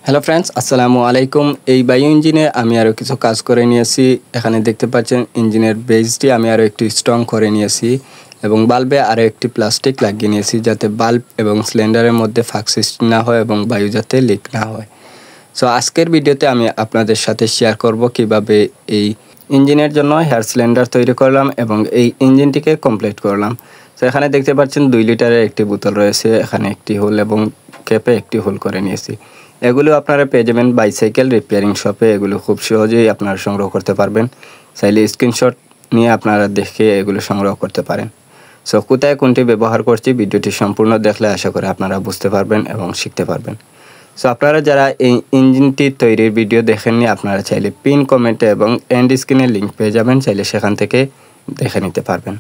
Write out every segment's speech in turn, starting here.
Hello friends, আসসালামু আলাইকুম। এই বায়ু ইঞ্জিনে আমি আরও কিছু কাজ করে নিয়েছি। এখানে দেখতে পাচ্ছেন ইঞ্জিনের বেসটি আমি আরও একটু স্ট্রং করে নিয়েছি এবং বাল্বে আরও একটি প্লাস্টিক লাগিয়ে নিয়েছি যাতে বাল্ব এবং সিলিন্ডারের মধ্যে ফাঁক সৃষ্টি না হয় এবং বায়ু যাতে লিক না হয়। সো আজকের ভিডিওতে আমি আপনাদের সাথে শেয়ার করব কিভাবে এই ইঞ্জিনের জন্য হেয়ার সিলিন্ডার তৈরি করলাম এবং এই ইঞ্জিনটিকে কমপ্লিট করলাম। তো এখানে দেখতে পাচ্ছেন 2 লিটারের একটি বোতল রয়েছে, এখানে একটি হোল এবং ক্যাপে একটি হোল করে নিয়েছি। এগুলো আপনারা পেয়ে যাবেন বাইসাইকেল রিপেয়ারিং শপে। এগুলো খুব সহজেই আপনারা সংগ্রহ করতে পারবেন। চাইলে স্ক্রিনশট নিয়ে আপনারা দেখে এগুলো সংগ্রহ করতে পারেন। সো কোথায় কোনটি ব্যবহার করছি ভিডিওটি সম্পূর্ণ দেখলে আশা করি আপনারা বুঝতে পারবেন এবং শিখতে পারবেন। সো আপনারা যারা এই ইঞ্জিনটি তৈরির ভিডিও দেখেননি আপনারা চাইলে পিন কমেন্টে এবং এন্ড স্ক্রিনে লিঙ্ক পেয়ে যাবেন, চাইলে সেখান থেকে দেখে নিতে পারবেন।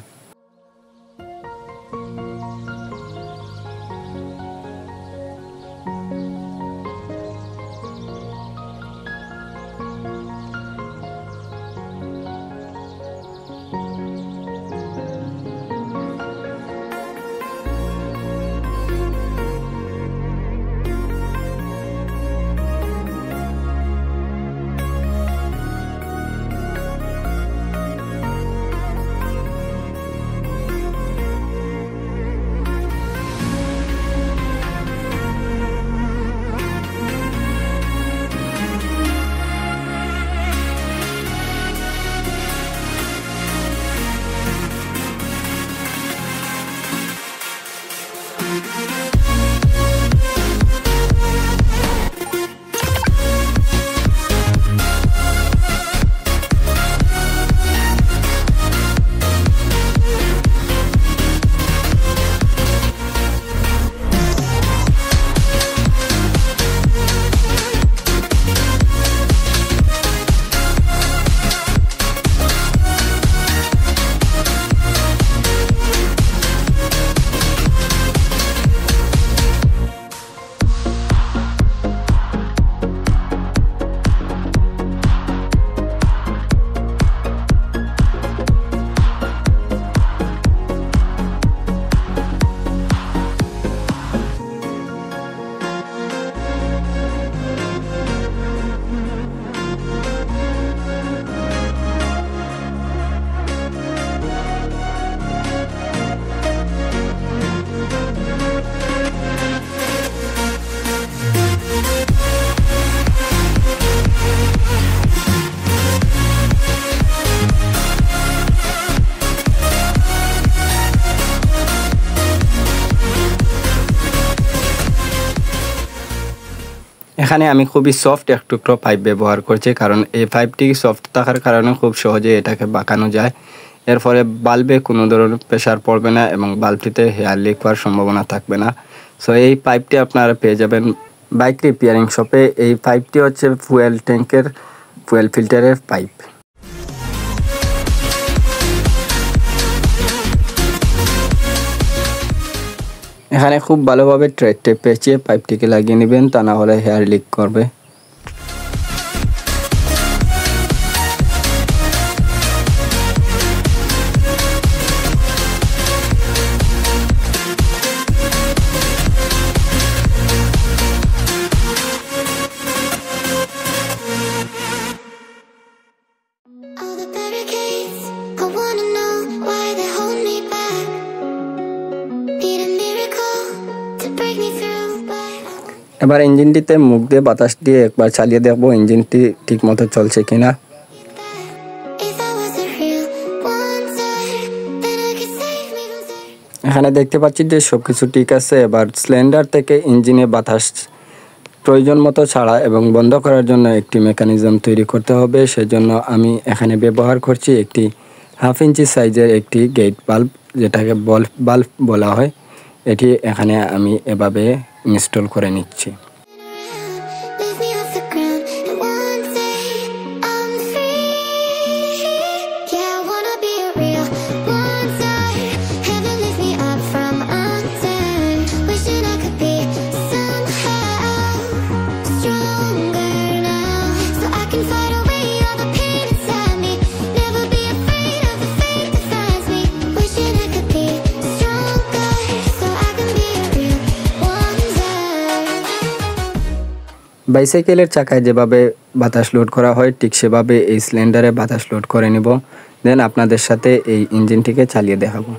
এখানে আমি খুবই সফট এক টুকরো পাইপ ব্যবহার করছি, কারণ এই পাইপটি সফট থাকার কারণে খুব সহজে এটাকে বাঁকানো যায়। এর ফলে বাল্বে কোনো ধরনের প্রেশার পড়বে না এবং বাল্বটিতে হেয়ার লিক হওয়ার সম্ভাবনা থাকবে না। সো এই পাইপটি আপনারা পেয়ে যাবেন বাইক রিপেয়ারিং শপে। এই পাইপটি হচ্ছে ফুয়েল ট্যাঙ্কের ফুয়েল ফিল্টারের পাইপ। এখানে খুব ভালোভাবে ট্রেডে পেঁচিয়ে পাইপটিকে লাগিয়ে নেবেন, তা না হলে হেয়ার লিক করবে। এবার ইঞ্জিনটিতে মুখ দিয়ে বাতাস দিয়ে একবার চালিয়ে দেখবো ইঞ্জিনটি ঠিকমতো চলছে কিনা। এখানে দেখতে পাচ্ছি যে সবকিছু ঠিক আছে। এবার সিলিন্ডার থেকে ইঞ্জিনে বাতাস প্রয়োজন মতো ছাড়া এবং বন্ধ করার জন্য একটি মেকানিজম তৈরি করতে হবে। সেজন্য আমি এখানে ব্যবহার করছি একটি 1/2 ইঞ্চি সাইজের একটি গেট বাল্ব, যেটাকে বাল্ব বলা হয়। এটি এখানে আমি এভাবে ইনস্টল করে নিচ্ছি। বাইসাইকেলের চাকায় যেভাবে বাতাস লোড করা হয় ঠিক সেভাবে এই সিলিন্ডারে বাতাস লোড করে নিব, দেন আপনাদের সাথে এই ইঞ্জিনটিকে চালিয়ে দেখাবো।